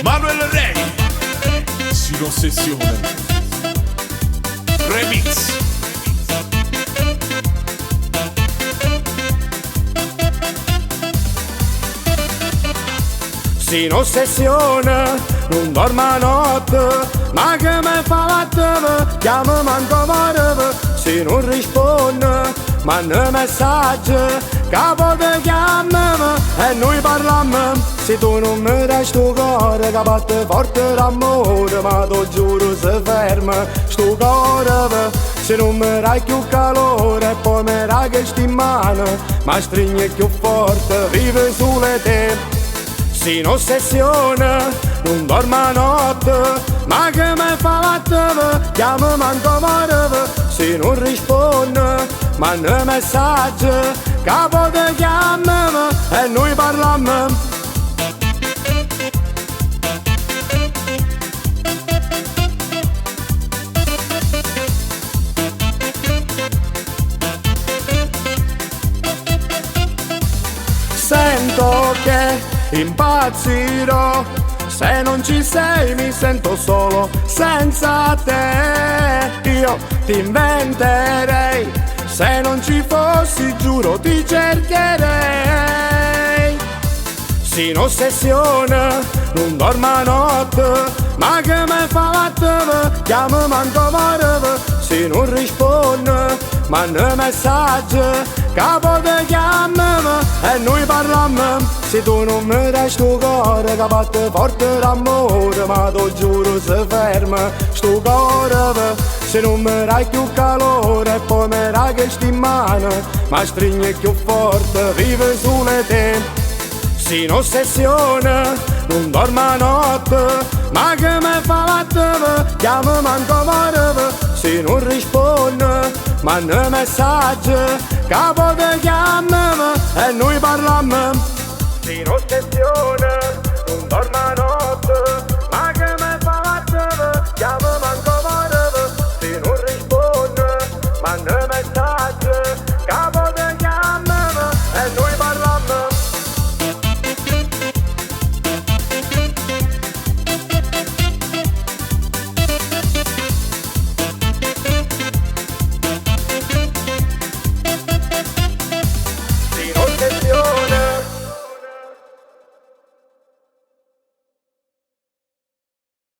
Manuel Rey, Sin Ossessione Remix. Sin ossessione, non dormo a notte, ma che mi fa la tv, chiamo manco morve, se non risponde, manda messaggi, capo te chiama e noi parliamo, se tu non mi dai sto cuore, che batte forte l'amore, ma ti giuro se ferma sto cuore, se non mi dai più calore, e poi mi dai che sti in mano, ma stringi più forte, vive sulle te. Sin ossessione, non dormo a notte, ma che mi fa la tv, chiamo manco morve, se non risponde, manda messaggi, capo te chiama e noi parliamo. Sento che impazzirò, se non ci sei mi sento solo senza te. Io ti inventerei, se non ci fossi giuro ti cercherei. Sin ossessione, non dormo a notte, ma che mi fa la tv, chiamo manco morve, se non risponde, manda messaggi, capo te chiama e noi parliamo. Se tu non mi dai sto cuore, che batte forte l'amore, ma ti giuro se ferma sto cuore, se non mi dai più calore, e poi mi dai che sti in mano, ma stringi più forte, vive sulle te. Sin ossessione, non dormo a notte, ma che mi fa la tv, chiamo manco morve, se non risponde, manda messaggi, capo te chiama